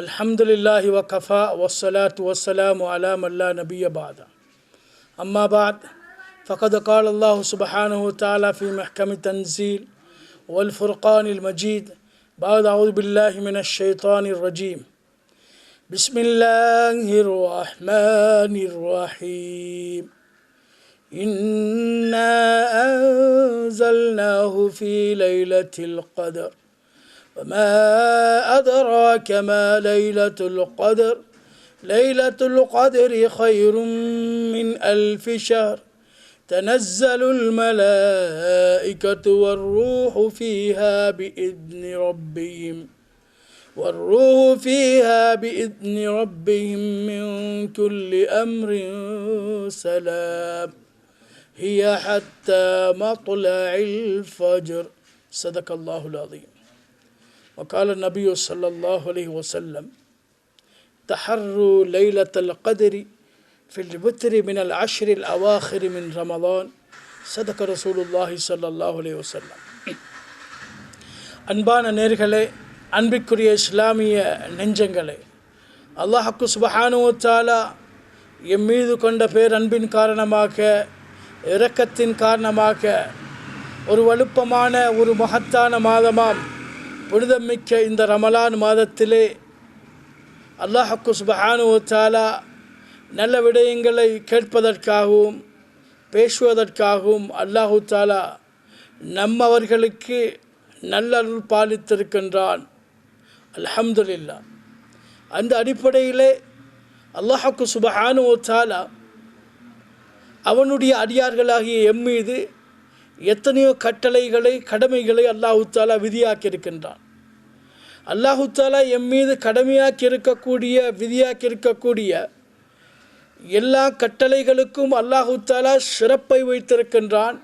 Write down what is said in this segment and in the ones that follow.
அல்ஹம்துலில்லாஹி வகஃபா வஸ்ஸலாத்து வஸ்ஸலாமு அலா மன் லா நபிய்ய பஅத. அம்மா பஅத் ஃபகத் கால அல்லாஹு சுப்ஹானஹு தஆலா ஃபீ மஹ்கமி தன்ஸீல் வல் ஃபுர்கானில் மஜீத் பஅத் அஊது பில்லாஹி மினஷ் ஷைத்தானிர் ரஜீம். பிஸ்மில்லாஹிர் ரஹ்மானிர் ரஹீம். இன்னா அன்ஸல்னாஹு ஃபீ லைலத்தில் கத்ர் وما أدراك ما ليلة القدر ليلة القدر خير من ألف شهر تنزل الملائكة والروح فيها بإذن ربهم من كل أمر سلام هي حتى مطلع الفجر. صدق الله العظيم. وقال النبي صلى الله عليه وسلم تحروا ليلة القدر في الوتر من العشر الأواخر من رمضان. صدق رسول الله صلى الله عليه وسلم. அன்பான நேர்களே, அன்பிற்குரிய இஸ்லாமிய நெஞ்சங்களே, அல்லாஹ் சுப்ஹானஹு வ தஆலா எம் மீது கொண்ட பேரன்பின் காரணமாக, இரக்கத்தின் காரணமாக ஒரு வலுப்பமான ஒரு மகத்தான மாதமாம் புனிதமிக்க இந்த ரமலான் மாதத்திலே அல்லாஹ் சுப்ஹானஹு வ தஆலா நல்ல விடயங்களை கேட்பதற்காகவும் பேசுவதற்காகவும் அல்லாஹு தஆலா நம்மவர்களுக்கு நல்லருள் பாலித்திருக்கின்றான். அல்ஹம்துலில்லாஹ். அந்த அடிப்படையிலே அல்லாஹ் சுப்ஹானஹு வ தஆலா அவனுடைய அடியார்களாகிய எம் மீது எத்தனையோ கட்டளைகளை, கடமைகளை அல்லாஹு தஆலா விதியாக்கியிருக்கின்றான். அல்லாஹு தஆலா எம் மீது கடமையாக்கி இருக்கக்கூடிய, விதியாக்கி இருக்கக்கூடிய எல்லா கட்டளைகளுக்கும் அல்லாஹு தஆலா சிறப்பை வைத்திருக்கின்றான்.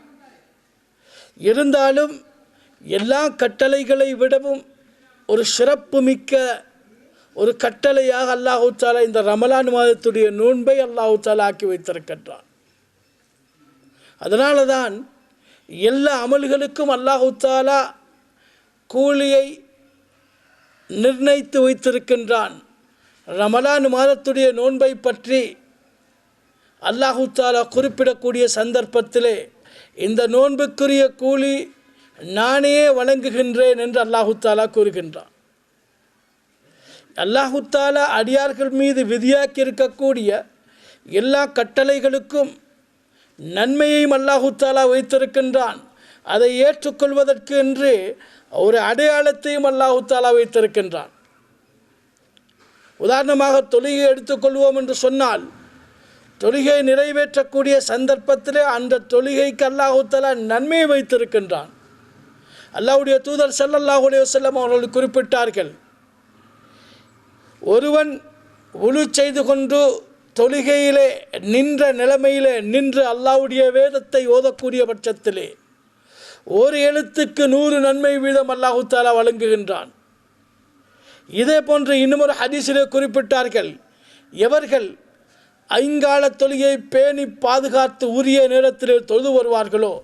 இருந்தாலும் எல்லா கட்டளைகளை விடவும் ஒரு சிறப்பு மிக்க ஒரு கட்டளையாக அல்லாஹு தஆலா இந்த ரமலான் மாதத்துடைய நோன்பை அல்லாஹு தஆலா ஆக்கி வைத்திருக்கின்றான். அதனால தான் எல்லா அமல்களுக்கும் அல்லாஹு தஆலா கூலியை நிர்ணயித்து வைத்திருக்கின்றான். ரமலான் மாதத்துடைய நோன்பை பற்றி அல்லாஹு தஆலா குறிப்பிடக்கூடிய சந்தர்ப்பத்திலே இந்த நோன்புக்குரிய கூலி நானே வழங்குகின்றேன் என்று அல்லாஹு தஆலா கூறுகின்றான். அல்லாஹு தஆலா அடியார்கள் மீது விதியாக்கி இருக்கக்கூடிய எல்லா கட்டளைகளுக்கும் நன்மையையும் அல்லாஹு தஆலா வைத்திருக்கின்றான். அதை ஏற்றுக்கொள்வதற்கு என்று ஒரு அடையாளத்தையும் அல்லாஹு தஆலா வைத்திருக்கின்றான். உதாரணமாக தொழுகை எடுத்துக்கொள்வோம் என்று சொன்னால், தொழுகை நிறைவேற்றக்கூடிய சந்தர்ப்பத்திலே அந்த தொழுகைக்கு அல்லாஹு தஆலா நன்மையை வைத்திருக்கின்றான். அல்லாஹ்வுடைய தூதர் ஸல்லல்லாஹு அலைஹி வஸல்லம் அவர்கள் குறிப்பிட்டார்கள், ஒருவன் உளு செய்து கொண்டு தொழுகையிலே நின்ற நிலைமையிலே நின்று அல்லாஹ்வுடைய வேதத்தை ஓதக்கூடிய பட்சத்திலே ஒரு எழுத்துக்கு 100 நன்மை வீதம் அல்லாஹு தஆலா வழங்குகின்றான். இதே போன்று இன்னும் ஒரு ஹதீஸிலே குறிப்பிட்டார்கள், எவர்கள் ஐங்கால தொழுகையை பேணி பாதுகாத்து உரிய நேரத்திலே தொழுது வருவார்களோ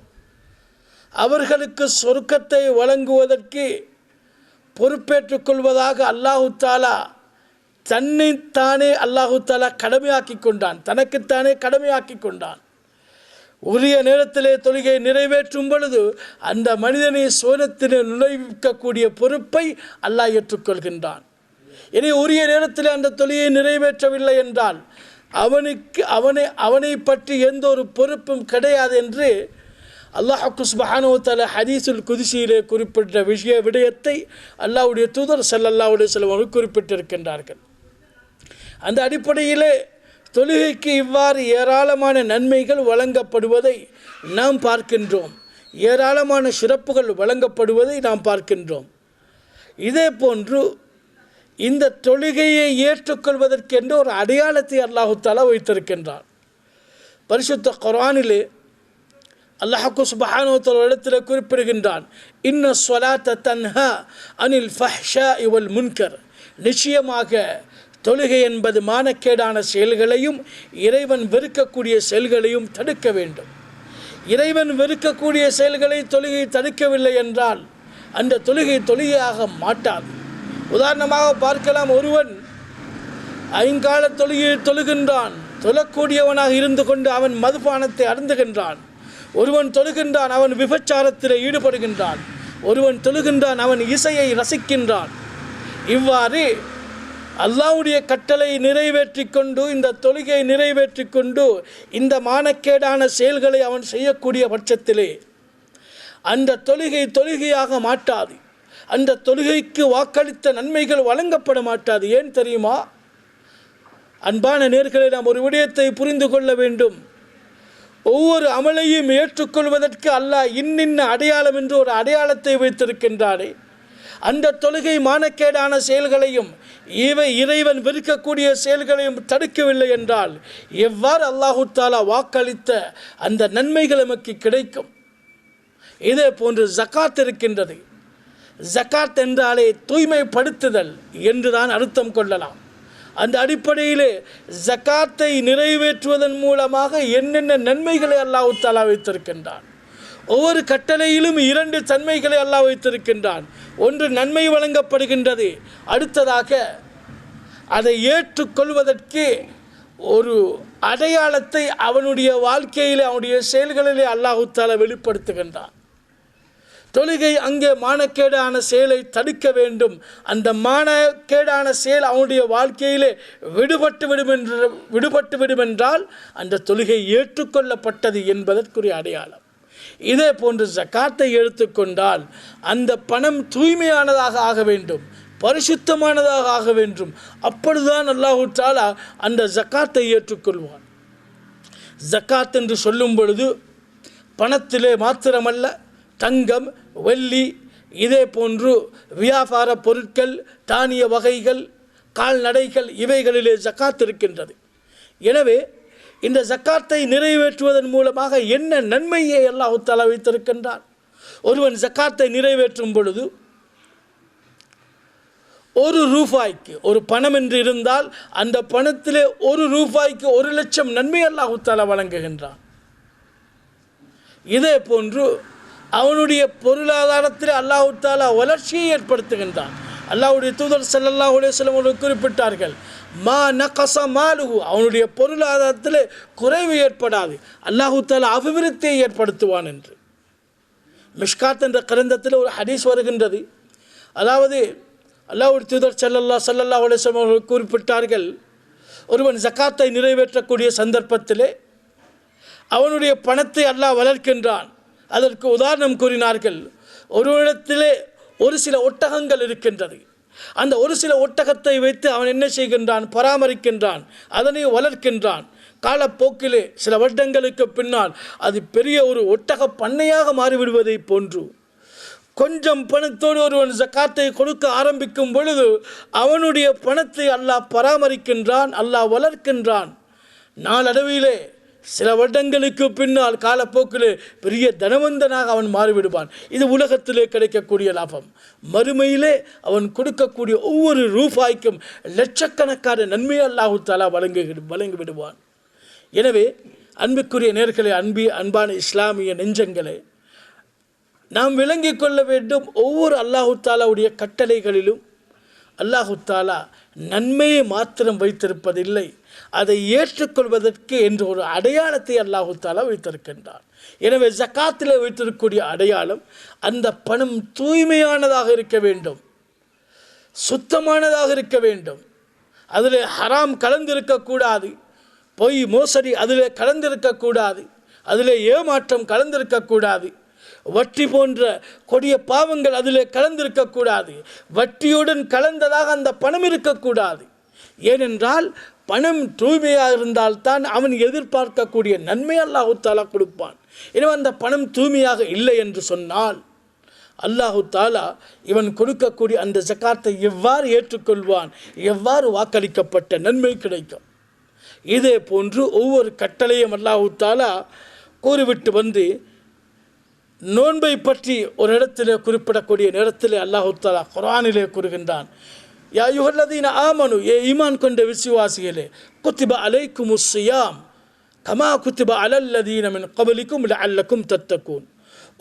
அவர்களுக்கு சொர்க்கத்தை வழங்குவதற்கு பொறுப்பேற்றுக் கொள்வதாக அல்லாஹு தஆலா தன்னைத்தானே அல்லாஹு தஆலா கடமையாக்கி கொண்டான், தனக்குத்தானே கடமையாக்கி கொண்டான். உரிய நேரத்திலே தொழுகை நிறைவேற்றும் பொழுது அந்த மனிதனை சுவனத்திலே நுழைவிக்கக்கூடிய பொறுப்பை அல்லாஹ் ஏற்றுக்கொள்கின்றான். இனி உரிய நேரத்திலே அந்த தொழுகையை நிறைவேற்றவில்லை என்றால் அவனை பற்றி எந்த ஒரு பொறுப்பும் கிடையாது என்று அல்லாஹ் சுப்ஹானஹு வ தஆலா ஹதீஸுல் குத்ஸியிலே குறிப்பிட்ட விடயத்தை அல்லாஹ்வுடைய தூதர் ஸல்லல்லாஹு அலைஹி வஸல்லம் அவர்கள் குறிப்பிட்டிருக்கின்றார்கள். அந்த அடிப்படையிலே தொழுகைக்கு இவ்வாறு ஏராளமான நன்மைகள் வழங்கப்படுவதை நாம் பார்க்கின்றோம், ஏராளமான சிறப்புகள் வழங்கப்படுவதை நாம் பார்க்கின்றோம். இதே போன்று இந்த தொழுகையை ஏற்றுக்கொள்வதற்கென்று ஒரு அடையாளத்தை அல்லாஹு தஆலா வைத்திருக்கின்றான். பரிசுத்த குர்ஆனிலே அல்லாஹ் சுப்ஹானஹு வ தஆலா இடத்திலே குறிப்பிடுகின்றான், இன்ன ஸலாத்த தன்ஹா அனில் ஃபஹ்ஷாஇ வல் முன்கர். நிச்சயமாக தொழுகை என்பது மானக்கேடான செயல்களையும் இறைவன் வெறுக்கக்கூடிய செயல்களையும் தடுக்க வேண்டும். இறைவன் வெறுக்கக்கூடிய செயல்களை தொழுகை தடுக்கவில்லை என்றால் அந்த தொழுகை தொழுகையாக மாட்டாது. உதாரணமாக பார்க்கலாம், ஒருவன் ஐங்கால தொழுகையை தொழுகின்றான், தொழக்கூடியவனாக இருந்து கொண்டு அவன் மதுபானத்தை அருந்துகின்றான். ஒருவன் தொழுகின்றான், அவன் விபச்சாரத்தில் ஈடுபடுகின்றான். ஒருவன் தொழுகின்றான், அவன் இசையை ரசிக்கின்றான். இவ்வாறு அல்லாஹ்வுடைய கட்டளை நிறைவேற்றி கொண்டு, இந்த தொழுகையை நிறைவேற்றி கொண்டு இந்த மானக்கேடான செயல்களை அவன் செய்யக்கூடிய பட்சத்திலே அந்த தொழுகையாக மாட்டாது. அந்த தொழுகைக்கு வாக்களித்த நன்மைகள் வழங்கப்பட மாட்டாது. ஏன் தெரியுமா? அன்பான நேயர்களே, நாம் ஒரு விடயத்தை புரிந்து கொள்ள வேண்டும். ஒவ்வொரு அமலையும் ஏற்றுக்கொள்வதற்கு அல்லாஹ் இன்னின்ன அடையாளம் என்று ஒரு அடையாளத்தை வைத்திருக்கின்றானே, அந்த தொழுகை மானக்கேடான செயல்களையும் இறைவன் வெறுக்கக்கூடிய செயல்களையும் தடுக்கவில்லை என்றால் எவ்வாறு அல்லாஹு தாலா வாக்களித்த அந்த நன்மைகள் நமக்கு கிடைக்கும்? இதே போன்று ஜகாத் இருக்கின்றது. ஜகாத் என்றாலே தூய்மைப்படுத்துதல் என்றுதான் அர்த்தம் கொள்ளலாம். அந்த அடிப்படையிலே ஜகாத்தை நிறைவேற்றுவதன் மூலமாக என்னென்ன நன்மைகளை அல்லாஹ் தஆலா வைத்திருக்கின்றான். ஒவ்வொரு கட்டளையிலும் 2 தன்மைகளை அல்லாஹ் வைத்திருக்கின்றான். ஒன்று நன்மை வழங்கப்படுகின்றது, அடுத்ததாக அதை ஏற்றுக்கொள்வதற்கு ஒரு அடையாளத்தை அவனுடைய வாழ்க்கையிலே அவனுடைய செயல்களிலே அல்லாஹ் தஆலா வெளிப்படுத்துகின்றான். தொழுகை அங்கே மானக்கேடான செயலை தடுக்க வேண்டும். அந்த மானக்கேடான செயல் அவனுடைய வாழ்க்கையிலே விடுபட்டு விடும் என்றால் அந்த தொழுகை ஏற்றுக்கொள்ளப்பட்டது என்பதற்குரிய அடையாளம். இதே போன்று ஜகாத்தை எடுத்துக்கொண்டால் அந்த பணம் தூய்மையானதாக ஆக வேண்டும், பரிசுத்தமானதாக ஆக வேண்டும். அப்பொழுதுதான் அல்லாஹ் தஆலா அந்த ஜகாத்தை ஏற்றுக்கொள்வான். ஜகாத் என்று சொல்லும் பொழுது பணத்திலே மாத்திரமல்ல, தங்கம், வெள்ளி, இதே போன்று வியாபார பொருட்கள், தானிய வகைகள், கால்நடைகள், இவைகளிலே ஜகாத் இருக்கின்றது. எனவே இந்த ஜகாத்தை நிறைவேற்றுவதன் மூலமாக என்ன நன்மையை அல்லாஹ் தஆலா வைத்திருக்கின்றான்? ஒருவன் ஜகாத்தை நிறைவேற்றும் பொழுது ₹1 ஒரு பணம் என்று இருந்தால் அந்த பணத்திலே ₹1 1,00,000 நன்மை அல்லாஹ் தஆலா வழங்குகின்றான். இதே போன்று அவனுடைய பொருளாதாரத்தில் அல்லாஹ் தஆலா வளர்ச்சியை ஏற்படுத்துகின்றான். அல்லாஹ்வுடைய தூதர் ஸல்லல்லாஹு அலைஹி வஸல்லம் அவர்கள் குறிப்பிட்டார்கள், மா நகஸ மாலுஹு, அவனுடைய பொருளாதாரத்தில் குறைவு ஏற்படாது, அல்லாஹ் தஆலா அபிவிருத்தியை ஏற்படுத்துவான் என்று. மிஷ்காத் என்ற கிரந்தத்தில் ஒரு ஹதீஸ் வருகின்றது. அதாவது அல்லாஹ்வுடைய தூதர் ஸல்லல்லாஹு அலைஹி வஸல்லம் அவர்கள் குறிப்பிட்டார்கள், ஒருவன் ஜகாத்தை நிறைவேற்றக்கூடிய சந்தர்ப்பத்திலே அவனுடைய பணத்தை அல்லாஹ் வளர்க்கின்றான். அதற்கு உதாரணம் கூறினார்கள், ஒருவனிடத்திலே ஒரு சில ஒட்டகங்கள் இருக்கின்றது. அந்த ஒரு சில ஒட்டகத்தை வைத்து அவன் என்ன செய்கின்றான்? பராமரிக்கின்றான், அதனை வளர்க்கின்றான். காலப்போக்கிலே சில வருடங்களுக்கு பின்னால் அது பெரிய ஒரு ஒட்டக பண்ணையாக மாறிவிடுவதை போன்று கொஞ்சம் பணத்தோடு ஒருவன் ஜகாத்தை கொடுக்க ஆரம்பிக்கும் பொழுது அவனுடைய பணத்தை அல்லாஹ் பராமரிக்கின்றான், அல்லாஹ் வளர்க்கின்றான். நாளடைவிலே சில வருடங்களுக்கு பின்னால் காலப்போக்கிலே பெரிய தனவந்தனாக அவன் மாறிவிடுவான். இது உலகத்திலே கிடைக்கக்கூடிய லாபம். மறுமையிலே அவன் கொடுக்கக்கூடிய ஒவ்வொரு ரூபாய்க்கும் லட்சக்கணக்கான நன்மையை அல்லாஹ் தஆலா வழங்கி விடுவான். எனவே அன்புக்குரிய நேயர்களே, அன்பான இஸ்லாமிய நெஞ்சங்களே, நாம் விளங்கிக் கொள்ள வேண்டும், ஒவ்வொரு அல்லாஹ் தஆலாவுடைய கட்டளைகளிலும் அல்லாஹ் தஆலா நன்மையை மாத்திரம் வைத்திருப்பதில்லை, அதை ஏற்றுக்கொள்வதற்கு என்ற ஒரு அடையாளத்தை அல்லாஹ் தஆலா வைத்திருக்கின்றான். எனவே ஜகாத்தில் வைத்திருக்கக்கூடிய அடையாளம் அந்த பணம் தூய்மையானதாக இருக்க வேண்டும், சுத்தமானதாக இருக்க வேண்டும். அதில் ஹராம் கலந்திருக்கக்கூடாது, பொய் மோசடி அதில் கலந்திருக்கக்கூடாது, அதில் ஏமாற்றம் கலந்திருக்கக்கூடாது, வட்டி போன்ற கொடிய பாவங்கள் அதில் கலந்திருக்கக்கூடாது, வட்டியுடன் கலந்ததாக அந்த பணம் இருக்கக்கூடாது. ஏனென்றால் பணம் தூய்மையாக இருந்தால்தான் அவன் எதிர்பார்க்கக்கூடிய நன்மை அல்லாஹ் தஆலா கொடுப்பான். எனவே அந்த பணம் தூய்மையாக இல்லை என்று சொன்னால் அல்லாஹ் தஆலா இவன் கொடுக்கக்கூடிய அந்த ஜகாத்தை எவ்வாறு ஏற்றுக்கொள்வான்? எவ்வாறு வாக்களிக்கப்பட்ட நன்மை கிடைக்கும்? இதே போன்று ஒவ்வொரு கட்டளையும் அல்லாஹ் தஆலா கூறிவிட்டு வந்து நோன்பை பற்றி ஒரு இடத்திலே குறிப்பிடக்கூடிய நேரத்தில் அல்லாஹ் தஆலா குர்ஆனிலே கூறுகின்றான், யா அய்யுஹல்லதீன ஆமனு, ஏ ஈமான் கொண்ட விசுவாசிகளே, குத்திப அலைக்குமுஸ் ஸியாம் கமா குத்திப அலல்லதீன மின் கப்லிக்கும் லஅல்லக்கும் தத்தகூன்,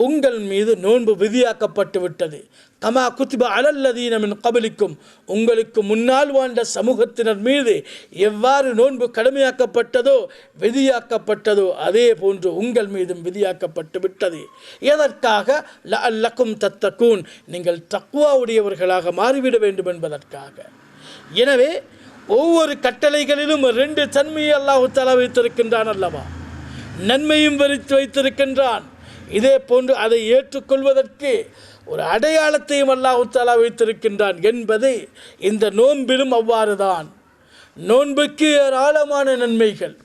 உங்கள் மீது நோன்பு விதியாக்கப்பட்டு விட்டது. கமா குத்திப அலல்லதீன மின் கபலிக்கும், உங்களுக்கு முன்னால் வாழ்ந்த சமூகத்தினர் மீது எவ்வாறு நோன்பு கடமையாக்கப்பட்டதோ விதியாக்கப்பட்டதோ அதே போன்று உங்கள் மீதும் விதியாக்கப்பட்டு விட்டது. எதற்காக? லஅல்லக்கும் தத்தகூன், நீங்கள் தக்வா உடையவர்களாக மாறிவிட வேண்டும் என்பதற்காக. எனவே ஒவ்வொரு கட்டளைகளிலும் 2 தன்மையை அல்லாஹ் தஆலா வைத்திருக்கின்றான் அல்லவா? நன்மையும் வைத்திருக்கின்றான், இதே போன்று அதை ஏற்றுக்கொள்வதற்கு ஒரு அடையாளத்தையும் அல்லாஹ் தஆலா வைத்திருக்கின்றான் என்பது இந்த நோன்பிலும் அவ்வாறு தான். நோன்புக்கு ஏராளமான நன்மைகள்.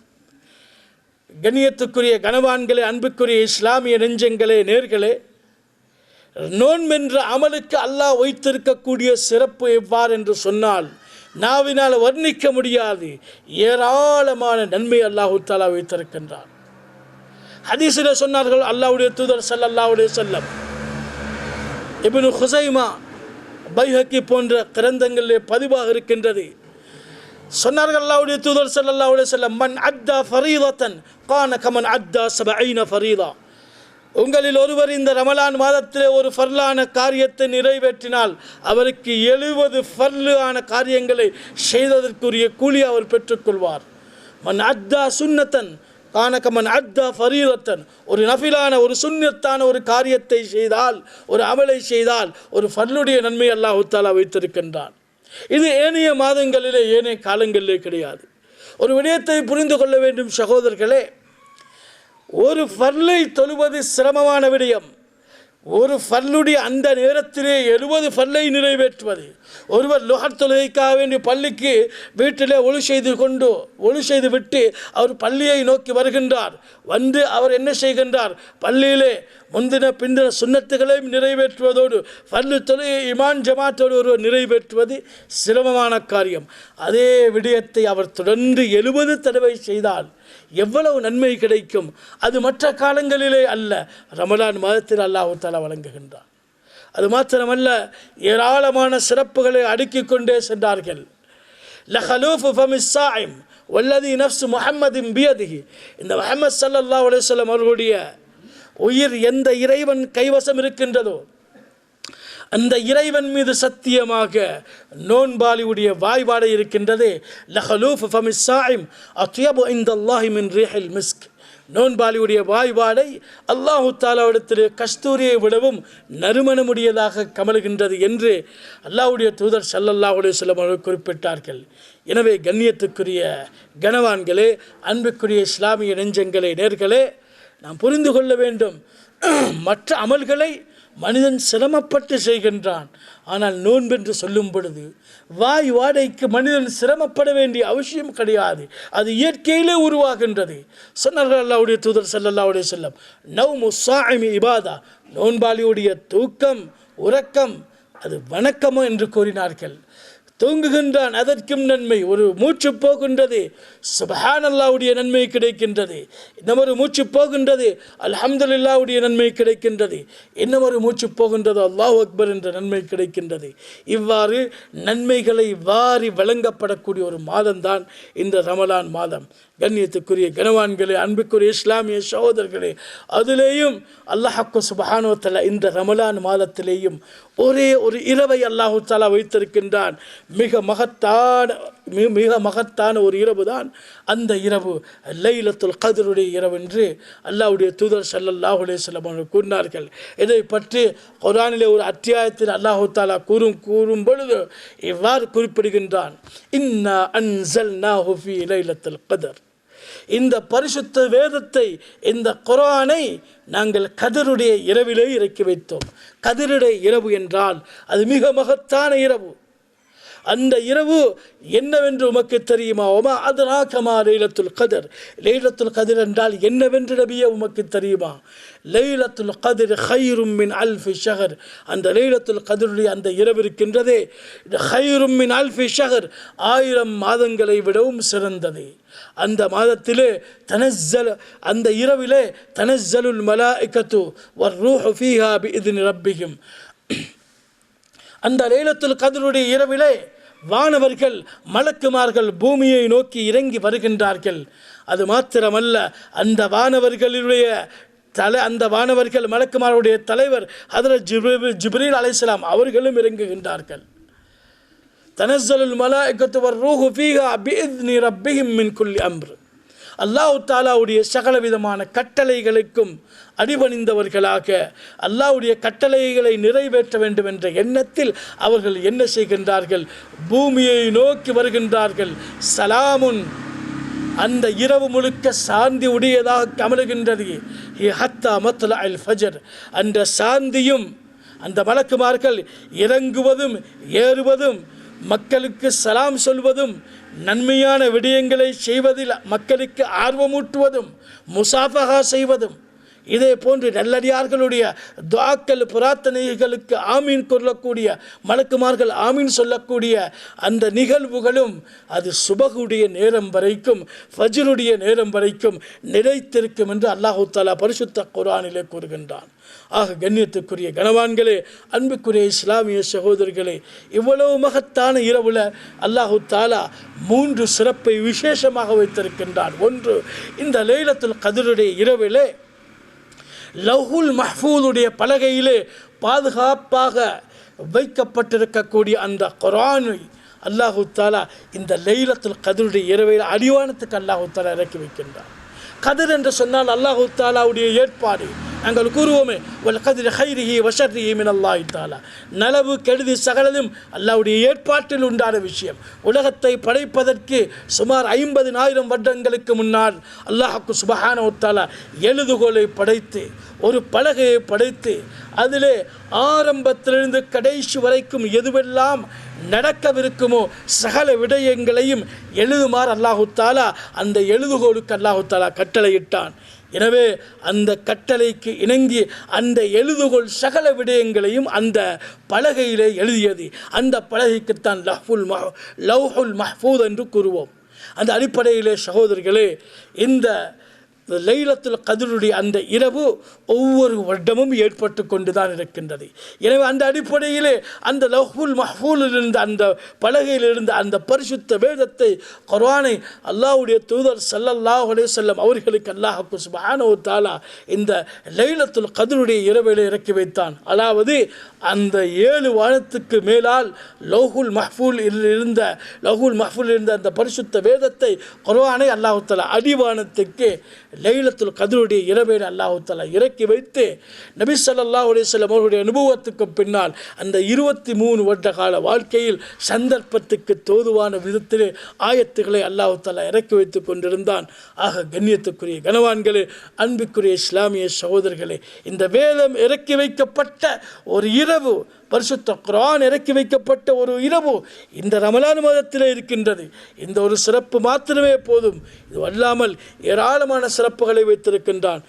கண்ணியத்துக்குரிய கனவான்களே, அன்புக்குரிய இஸ்லாமிய நெஞ்சங்களே, நேர்களே, நோன்பென்ற அமலுக்கு அல்லாஹ் வைத்திருக்கக்கூடிய சிறப்பு எவ்வாறு என்று சொன்னால் நாவினால் வர்ணிக்க முடியாது. ஏராளமான நன்மை அல்லாஹ் தஆலா வைத்திருக்கின்றான். ஹதீஸில் சொன்னார்கள், அல்லாஹ்வுடைய தூதர் ஸல்லல்லாஹு அலைஹி வஸல்லம், இப்னு ஹுஸைமா, பைஹக்கி போன்ற கிரந்தங்களிலே பதிவாக இருக்கின்றது. சொன்னார்கள் அல்லாஹ்வுடைய தூதர் ஸல்லல்லாஹு அலைஹி வஸல்லம், மன் அத்தா ஃபரீதத்தன் கான கமன் அத்தா 70 ஃபரீதா. உங்களில் ஒருவர் இந்த ரமலான் மாதத்திலே ஒரு ஃபர்லான காரியத்தை நிறைவேற்றினால் அவருக்கு 70 ஃபர்லான காரியங்களை செய்ததற்குரிய கூலி அவர் பெற்றுக்கொள்வார். மன் அத்தா சுன்னத்தன் கானகமன் அத்தா ஃபரீதத்தன், ஒரு நஃபிலான ஒரு சுன்னத்தான ஒரு காரியத்தை செய்தால், ஒரு அமலை செய்தால் ஒரு ஃபர்லுடைய நன்மை அல்லாஹ் தஆலா வைத்திருக்கின்றான். இது ஏனைய மாதங்களிலே ஏனைய காலங்களிலே கிடையாது. ஒரு விடயத்தை புரிந்து கொள்ள வேண்டும் சகோதரர்களே, ஒரு ஃபர்லை தொழுவது சிரமமான விடயம். ஒரு ஃபர்லுடைய அந்த நேரத்திலே 70 ஃபர்லை நிறைவேற்றுவது. ஒருவர் லுஹர் தொழுகைக்காக வேண்டிய பள்ளிக்கு வீட்டிலே ஒழு செய்து விட்டு அவர் பள்ளியை நோக்கி வருகின்றார். வந்து அவர் என்ன செய்கின்றார்? பள்ளியிலே முந்தின பிந்தின சுன்னத்துகளையும் நிறைவேற்றுவதோடு ஃபர்லு தொழுகை இமான் ஜமாத்தோடு ஒருவர் நிறைவேற்றுவது சிரமமான காரியம். அதே விடயத்தை அவர் தொடர்ந்து 70 தடவை செய்தால் எவ்வளவு நன்மை கிடைக்கும். அது மற்ற காலங்களிலே அல்ல, ரமலான் மாதத்தில் அல்லாஹ் தஆலா வழங்குகின்றான். அது மாத்திரமல்ல, ஏராளமான சிறப்புகளை அடுக்கிக் கொண்டே சென்றார்கள். லஹலூஃபு ஃபமிஸ் ஸாயிம் வல்லதி நஃப்ஸு முஹம்மதின் பியதிஹி, இந்த முஹம்மது ஸல்லல்லாஹு அலைஹி வஸல்லம் அவர்களுடைய உயிர் எந்த இறைவன் கைவசம் இருக்கின்றதோ அந்த இறைவன் மீது சத்தியமாக நோன்பாளியுடைய வாய்பாடு இருக்கின்றது. லஹலூஃபு ஃபமிஸ் ஸாயிம் அத்யபு இன்தல்லாஹி மின் ரீஹில் மிஸ்க், நோன்பாளியுடைய வாய்பாடை அல்லாஹு தஆலாவிடத்திலே கஸ்தூரியை விடவும் நறுமணமுடையதாக கமலுகின்றது என்று அல்லாஹ்வுடைய தூதர் ஸல்லல்லாஹு அலைஹி வஸல்லம் அவர்கள் குறிப்பிட்டார்கள். எனவே கண்ணியத்துக்குரிய கனவான்களே, அன்புக்குரிய இஸ்லாமிய நெஞ்சங்களே, நேர்களே, நாம் புரிந்து கொள்ள வேண்டும், மற்ற அமல்களை மனிதன் சிரமப்பட்டு செய்கின்றான். ஆனால் நோன்பென்று சொல்லும் பொழுது வாய் வாடைக்கு மனிதன் சிரமப்பட வேண்டிய அவசியம் கிடையாது, அது இயற்கையிலே உருவாகின்றது. சொன்னார்கள் அல்லாஹ்வுடைய தூதர் ஸல்லல்லாஹு அலைஹி வஸல்லம், நௌமு ஸாயிமி இபாதா, நோன்பாளியுடைய தூக்கம் உறக்கம் அது வணக்கமோ என்று கூறினார்கள். தூங்குகின்றான், அதற்கும் நன்மை. ஒரு மூச்சு போகின்றது, சுப்ஹானல்லாஹ்வுடைய நன்மை கிடைக்கின்றது. இன்னமொரு மூச்சு போகின்றது, அல்ஹம்துலில்லாஹ்வுடைய நன்மை கிடைக்கின்றது. இன்னமொரு மூச்சு போகின்றது, அல்லாஹு அக்பர் என்ற நன்மை கிடைக்கின்றது. இவ்வாறு நன்மைகளை வாரி வழங்கப்படக்கூடிய ஒரு மாதம்தான் இந்த ரமலான் மாதம். கண்ணியத்துக்குரிய கனவான்களே, அன்புக்குரிய இஸ்லாமிய சகோதரர்களே, அதிலேயும் அல்லாஹ் சுப்ஹானஹு வ தஆலா இந்த ரமலான் மாதத்திலேயும் ஒரே ஒரு இரவை அல்லாஹு தஆலா வைத்திருக்கின்றான். மிக மகத்தான ஒரு இரவு தான் அந்த இரவு, லைலத்துல் கத்ருடைய இரவு என்று அல்லாஹ்வுடைய தூதர் ஸல்லல்லாஹு அலைஹி வஸல்லம் அவர்கள் கூறினார்கள். இதை பற்றி குர்ஆனிலே ஒரு அத்தியாயத்தில் அல்லாஹு தஆலா கூறும் பொழுது இவ்வாறு குறிப்பிடுகின்றான், இன்னா அன்ஸல்நாஹு ஃபீ லைலத்துல் கத்ர், இந்த பரிசுத்த வேதத்தை, இந்த குர்ஆனை நாங்கள் கதிருடைய இரவிலே இறக்கி வைத்தோம். கதிருடைய இரவு என்றால் அது மிக மகத்தான இரவு. அந்த இரவு என்னவென்று உமக்கு தெரியுமா? ஒமா அத்ராக மா லைலத்துல் கத்ர், லைலத்துல் கத்ர் என்றால் என்னவென்று நபியே உமக்கு தெரியுமா? லைலத்துல் கத்ர் கைரும் மின் அல்ஃபி ஷஹர், அந்த லைலத்துல் கத்ருடைய அந்த இரவு இருக்கின்றதே, கைரும் மின் அல்ஃபி ஷஹர், 1000 மாதங்களை விடவும் சிறந்தது. அந்த மாதத்திலே அந்த இரவிலே தனஸ்ஸலுல் மலாயிகத்து வர்ரூஹு ஃபீஹா பிஇذن ரப்பிஹிம், அந்த லைலத்துல் கத்ருடைய இரவிலே வானவர்கள் மலக்குமார்கள் பூமியை நோக்கி இறங்கி வருகின்றார்கள். அது மாத்திரமல்ல, அந்த வானவர்களுடைய அந்த வானவர்கள் மலக்குமாருடைய தலைவர் ஹதரத் ஜிப்ரீல் அலைஹிஸ்ஸலாம் அவர்களும் இறங்குகின்றார்கள். தனஸ்ஸலுல் மலாயிகத்து வர்ரூஹு ஃபீஹா பிஇذن ரப்பிஹிம் மின் குல்லி அம்ர். அல்லாஹ் தஆலாவுடைய சகல விதமான கட்டளைகளுக்கும் அடிபணிந்தவர்களாக அல்லாஹ்வுடைய கட்டளைகளை நிறைவேற்ற வேண்டும் என்ற எண்ணத்தில் அவர்கள் என்ன செய்கின்றார்கள்? பூமியை நோக்கி வருகின்றார்கள். சலாமுன், அந்த இரவு முழுக்க சாந்தி உடையதாக கமலுகின்றது. ஹத்தா மத்லஅல் ஃபஜர், அந்த சாந்தியும் அந்த மலக்குமார்கள் இறங்குவதும் ஏறுவதும் மக்களுக்கு சலாம் சொல்வதும் நன்மையான விடயங்களை செய்வதில் மக்களுக்கு ஆர்வமூட்டுவதும் முசாஃபஹா செய்வதும் இதே போன்று நல்லடியார்களுடைய துஆக்கள் பிரார்த்தனைகளுக்கு ஆமீன் சொல்லக்கூடிய மலக்குமார்கள் ஆமீன் சொல்லக்கூடிய அந்த நிகழ்வுகளும் அது சுபகுடைய நேரம் வரைக்கும் ஃபஜ்ருடைய நேரம் வரைக்கும் நிலைத்திருக்கும் என்று அல்லாஹு தஆலா பரிசுத்த குர்ஆனிலே கூறுகின்றான். ஆக கண்ணியத்துக்குரிய கனவான்களே, அன்புக்குரிய இஸ்லாமிய சகோதரர்களே, இவ்வளவு மகத்தான இரவுல அல்லாஹு தஆலா 3 சிறப்பை விசேஷமாக வைத்திருக்கின்றான். ஒன்று, இந்த லைலத்துல் கத்ருடைய இரவிலே லவ்ஹுல் மஹ்ஃபூதுடைய பலகையிலே பாதுகாப்பாக வைக்கப்பட்டிருக்கக்கூடிய அந்த குர்ஆனை அல்லாஹு தஆலா இந்த லைலத்துல் கத்ருடைய இரவில் அடிவானத்துக்கு அல்லாஹு தஆலா இறக்கி வைக்கின்றார். கதிர் என்று சொன்னால் அல்லாஹு தஆலாவுடைய ஏற்பாடு. நாங்கள் கூறுவோமே, வல் கத்ரி ஹைரிஹி வ ஷர்ரிஹி மினல்லாஹி தஆலா, நலவு கெடுதி சகலதும் அல்லாஹ்வுடைய ஏற்பாட்டில் உண்டான விஷயம். உலகத்தை படைப்பதற்கு சுமார் 50,000 வருடங்களுக்கு முன்னால் அல்லாஹ் சுப்ஹானஹு வ தஆலா எழுதுகோலை படைத்து ஒரு பலகையை படைத்து அதிலே ஆரம்பத்திலிருந்து கடைசி வரைக்கும் எதுவெல்லாம் நடக்கவிருக்குமோ சகல விடயங்களையும் எழுதுமாறு அல்லாஹு தஆலா அந்த எழுதுகோலுக்கு அல்லாஹு தஆலா கட்டளையிட்டான். எனவே அந்த கட்டளைக்கு இணங்கி அந்த எழுதுகோள் சகல விடயங்களையும் அந்த பலகையிலே எழுதியது. அந்த பலகைக்குத்தான் லவ்ஹுல் மஹ்ஃபூத் என்று கூறுவோம். அந்த அடிப்படையிலே சகோதரர்களே, இந்த லைலத்துல் கத்ருடைய அந்த இரவு ஒவ்வொரு வருடமும் ஏற்பட்டு கொண்டு தான் இருக்கின்றது. எனவே அந்த அடிப்படையிலே அந்த லவ்ஹுல் மஹ்ஃபூலில் இருந்த அந்த பலகையில் இருந்த அந்த பரிசுத்த வேதத்தை குர்ஆனை அல்லாஹ்வுடைய தூதர் ஸல்லல்லாஹு அலைஹி வஸல்லம் அவர்களுக்கு அல்லாஹ் சுப்ஹானஹு வ தஆலா இந்த லைலத்துல் கத்ருடைய இரவிலே இறக்கி வைத்தான். அதாவது அந்த 7 வானத்துக்கு மேலால் லவ்ஹுல் மஹ்ஃபூலில் இருந்த அந்த பரிசுத்த வேதத்தை குர்ஆனை அல்லாஹ் தஆலா அடிவானத்துக்கு லைலத்துல் கத்ருடைய இரவில் அல்லாஹ் தஆலா இறக்கி வைத்து நபி ஸல்லல்லாஹு அலைஹி வஸல்லம் அவருடைய அனுபவத்துக்கு பின்னால் அந்த 23 வருட கால வாழ்க்கையில் சந்தர்ப்பத்துக்கு தோதுவான விதத்திலே ஆயத்துக்களை அல்லாஹ் தஆலா இறக்கி வைத்து கொண்டிருந்தான். ஆக கண்ணியத்துக்குரிய கனவான்களே, அன்புக்குரிய இஸ்லாமிய சகோதரர்களே, இந்த வேதம் இறக்கி வைக்கப்பட்ட ஒரு இரவு, பரிசுத்த குர்ஆன் இறக்கி வைக்கப்பட்ட ஒரு இரவு இந்த ரமலான் மாதத்திலே இருக்கின்றது. இந்த ஒரு சிறப்பு மாத்திரமே போதும். இது அல்லாமல் ஏராளமான சிறப்புகளை வைத்திருக்கின்றான்.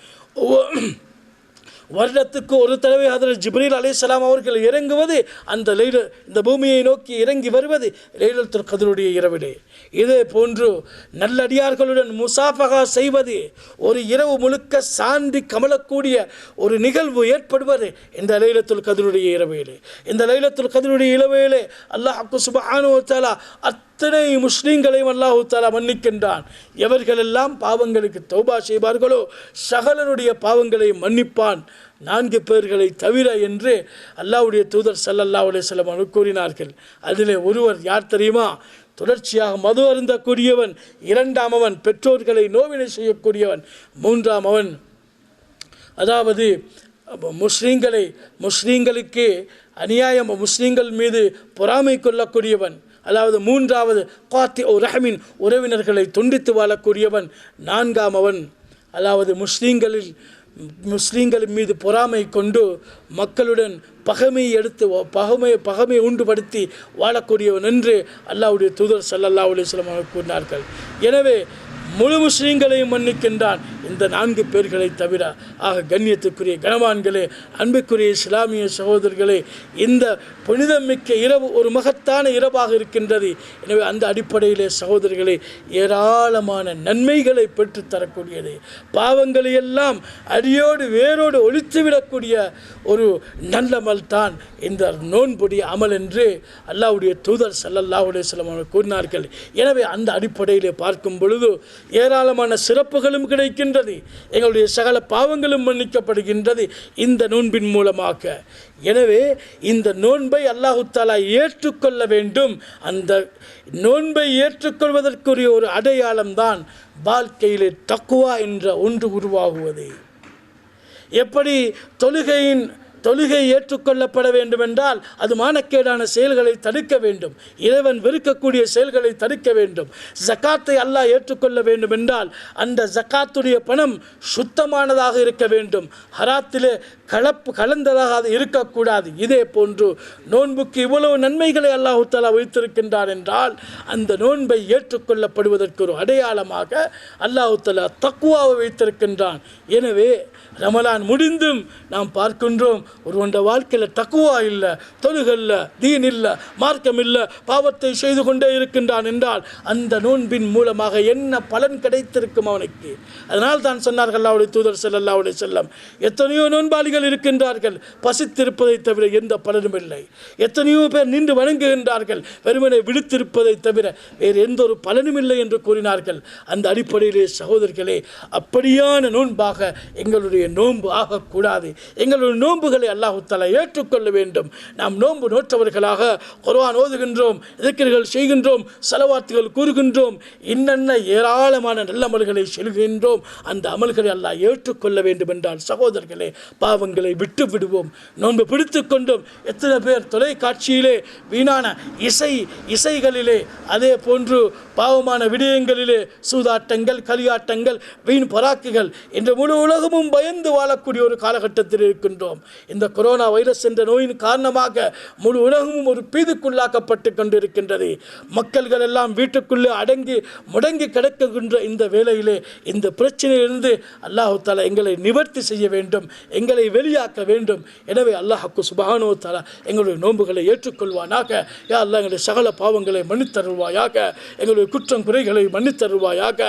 வருடத்துக்கு ஒரு தடவை ஹதரத் ஜிப்ரீல் அலைஹிஸ்ஸலாம் அவர்கள் இறங்குவது இந்த பூமியை நோக்கி இறங்கி வருவது லைலத்துல் கத்ருடைய இரவிலே. இதே போன்று நல்லடியார்களுடன் முசாஃபஹா செய்வது, ஒரு இரவு முழுக்க சாந்தி கமலக்கூடிய ஒரு நிகழ்வு ஏற்படுவது இந்த லைலத்துல் கத்ருடைய இரவிலே. இந்த லைலத்துல் கத்ருடைய இரவிலே அல்லாஹ் சுப்ஹானஹு வ தஆலா அத்தனை முஸ்லிம்களையும் அல்லாஹ் தஆலா மன்னிக்கின்றான். எவர்களெல்லாம் பாவங்களுக்கு தௌபா செய்வார்களோ சகலனுடைய பாவங்களை மன்னிப்பான், 4 பேர்களை தவிர என்று அல்லாஹ்வுடைய தூதர் ஸல்லல்லாஹு அலைஹி வஸல்லம் அவர்கள் கூறினார்கள். அதிலே ஒருவர் யார் தெரியுமா? தொடர்ச்சியாக மது அருந்தக்கூடியவன், 2ஆம் அவன் பெற்றோர்களை நோவினை செய்யக்கூடியவன், 3ஆம் அவன் அதாவது முஸ்லீம்களுக்கு அநியாயம், முஸ்லீம்கள் மீது பொறாமை கொள்ளக்கூடியவன், அதாவது 3வது காத்தி ரஹமின் உறவினர்களை துண்டித்து வாழக்கூடியவன், 4ஆம் அவன் அதாவது முஸ்லீம்கள் மீது பொறாமை கொண்டு மக்களுடன் பகைமை உண்டுபடுத்தி வாழக்கூடியவன் என்று அல்லாஹ்வுடைய தூதர் ஸல்லல்லாஹு அலைஹி வஸல்லம் அவர்கள் கூறினார்கள். எனவே முழு முஸ்லீம்களையும் மன்னிக்கின்றான் இந்த 4 பேர்களை தவிர. ஆக கண்ணியத்துக்குரிய கனவான்களே, அன்புக்குரிய இஸ்லாமிய சகோதரர்களே, இந்த புனிதமிக்க இரவு ஒரு மகத்தான இரவாக இருக்கின்றது. எனவே அந்த அடிப்படையிலே சகோதரர்களே, ஏராளமான நன்மைகளை பெற்றுத்தரக்கூடியது, பாவங்களை எல்லாம் அடியோடு வேரோடு ஒழித்துவிடக்கூடிய ஒரு நல்லமல் தான் இந்த நோன்புடைய அமல் என்று அல்லாஹ்வுடைய தூதர் ஸல்லல்லாஹு அலைஹி வஸல்லம் அவர்கள் கூறினார்கள். எனவே அந்த அடிப்படையிலே பார்க்கும் பொழுது ஏராளமான சிறப்புகளும் கிடைக்கின்றன. மன்னிக்கப்படுகின்றது, எங்களுடைய சகல பாவங்களும் மன்னிக்கப்படுகின்றது இந்த நோன்பின் மூலமாக. எனவே இந்த நோன்பை அல்லாஹு தஆலா ஏற்றுக்கொள்ள வேண்டும். அந்த நோன்பை ஏற்றுக்கொள்வதற்குரிய ஒரு அடையாளம்தான் வாழ்க்கையிலே தக்வா என்ற ஒன்று உருவாகுவது. எப்படி தொழுகை ஏற்றுக்கொள்ளப்பட வேண்டும் என்றால் அது மானக்கேடான செயல்களை தடுக்க வேண்டும், இறைவன் வெறுக்கக்கூடிய செயல்களை தடுக்க வேண்டும். ஜகாத்தை அல்லாஹ் ஏற்றுக்கொள்ள வேண்டும் என்றால் அந்த ஜகாத்துடைய பணம் சுத்தமானதாக இருக்க வேண்டும், ஹராத்திலே கலந்ததாக அது இருக்கக்கூடாது. இதே போன்று நோன்புக்கு இவ்வளவு நன்மைகளை அல்லாஹு தஆலா வைத்திருக்கின்றார் என்றால் அந்த நோன்பை ஏற்றுக்கொள்ளப்படுவதற்கு ஒரு அடையாளமாக அல்லாஹு தஆலா தக்வாவை வைத்திருக்கின்றான். எனவே ரமலான் முடிந்தும் நாம் பார்க்கின்றோம் ஒருவண்ட வாழ்க்கையில் தக்குவா இல்லை, தொழுகல்ல, தீன் இல்லை, மார்க்கம் இல்லை, பாவத்தை செய்து கொண்டே இருக்கின்றான் என்றால் அந்த நோன்பின் மூலமாக என்ன பலன் கிடைத்திருக்கும் அவனுக்கு? அதனால் தான் சொன்னார்கள் அல்லாஹ்வுடைய தூதர் ஸல்லல்லாஹு அலைஹி வஸல்லம், எத்தனையோ நோன்பாளிகள் இருக்கின்றார்கள், பசித்திருப்பதை தவிர எந்த பலனும் இல்லை. எத்தனையோ பேர் நின்று வணங்குகின்றார்கள், வெறுமனை விடுத்திருப்பதை தவிர வேறு எந்த ஒரு பலனும் இல்லை என்று கூறினார்கள். அந்த அடிப்படையிலே சகோதரர்களே, அப்படியான நோன்பாக எங்களுடைய நோன்பு ஆகக்கூடாது. எங்களுடைய நோன்புகளை அல்லாஹ் தஆலா ஏற்றுக்கொள்ள வேண்டும். நாம் நோன்பு நோற்றவர்களாக குர்ஆன் ஓதுகின்றோம், திக்ர்கள் செய்கின்றோம், ஸலவாத்துகள் கூறுகின்றோம், இன்னென்ன ஏராளமான நல்ல அமல்களை செய்கின்றோம். அந்த அமல்களை அல்லாஹ் ஏற்றுக்கொள்ள வேண்டும் என்றால் சகோதரர்களே, பாவங்களை விட்டு விடுவோம். நோன்பு பிடித்து கொண்டும் எத்தனை பேர் தொலைக்காட்சியிலே வீணான இசைகளிலே, அதே போன்று பாவமான விடயங்களிலே, சூதாட்டங்கள், களியாட்டங்கள், வீண் பராக்குகள், இன்று முழு உலகமும் பயந்து வாழக்கூடிய ஒரு காலகட்டத்தில் இருக்கின்றோம். இந்த கொரோனா வைரஸ் என்ற நோயின் காரணமாக முழு உலகமும் ஒரு பீதிக்குள்ளாக்கப்பட்டு கொண்டிருக்கின்றது. மக்கள்கள் எல்லாம் வீட்டுக்குள்ளே முடங்கி கிடக்குகின்ற இந்த வேளையிலே இந்த பிரச்சனையிலிருந்து அல்லாஹ் தஆலா எங்களை நிவர்த்தி செய்ய வேண்டும், எங்களை வெளியாக்க வேண்டும். எனவே அல்லாஹ் சுப்ஹானஹு வ தஆலா எங்களுடைய நோன்புகளை ஏற்றுக்கொள்வானாக. யா அல்லாஹ் எங்களுடைய சகல பாவங்களை மன்னித்தருள்வாயாக, எங்களுடைய குற்றம் குறைகளை மன்னித்தருள்வாயாக,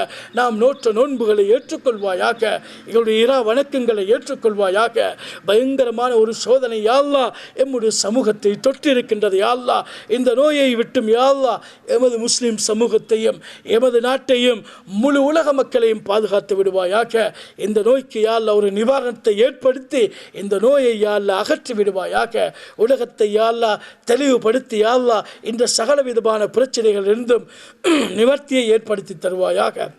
நாம் நோற்ற நோன்புகளை ஏற்றுக்கொள்வாயாக, எங்களுடைய இரா வணக்கங்களை ஏற்றுக்கொள்வாயாக. பயங்கரமான ஒரு சோதனை யா அல்லாஹ் எம்முடைய சமூகத்தை தொற்றிருக்கின்றது. யா அல்லாஹ் இந்த நோயை விட்டும் யா அல்லாஹ் எமது முஸ்லிம் சமூகத்தையும் எமது நாட்டையும் முழு உலக மக்களையும் பாதுகாத்து விடுவாயாக. இந்த நோய்க்கு யா அல்லாஹ் ஒரு நிவாரணத்தை ஏற்படுத்தி இந்த நோயை யா அல்லாஹ் அகற்றி விடுவாயாக. உலகத்தை யா அல்லாஹ் தெளிவுபடுத்தி யா அல்லாஹ் இந்த சகல விதமான பிரச்சனைகள் இருந்தும் நிவர்த்தியை ஏற்படுத்தி தருவாயாக.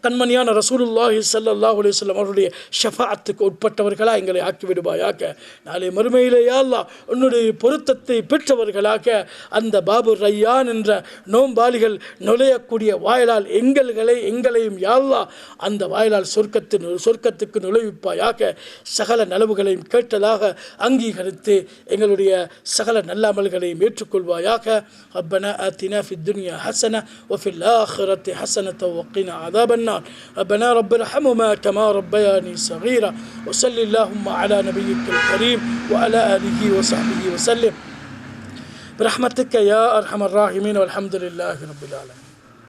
கண்மணியான ரசூலுல்லாஹி ஸல்லல்லாஹு அலைஹி வஸல்லம் அவருடைய ஷஃபாஅத்துக்கு உட்பட்டவர்களாக எங்களை ஆக்கிவிடுவாயாக. நாளை மறுமையிலே யா அல்லாஹ் உன்னுடைய பொருத்தத்தை பெற்றவர்களாக அந்த பாபு ரையான் என்ற நோம்பாளிகள் நுழையக்கூடிய வாயிலால் எங்களையும் யா அல்லாஹ் அந்த வாயிலால் சொர்க்கத்துக்கு நுழைவிப்பாயாக. சகல நலவுகளையும் கேட்டதாக அங்கீகரித்து எங்களுடைய சகல நல்ல அமல்களையும் ஏற்றுக்கொள்வாயாக. ரப்பனா ஆத்தினா ஃபித் துன்யா ஹஸன வ ஃபில் ஆখিরাতি ஹஸனத வ கினா அஸாபன் நார். ربنا رب ارحمهما كما ربياني صغيرا وصل اللهم على نبيك الكريم وعلى آله وصحبه وسلم برحمتك يا أرحم الراحمين والحمد لله رب العالمين.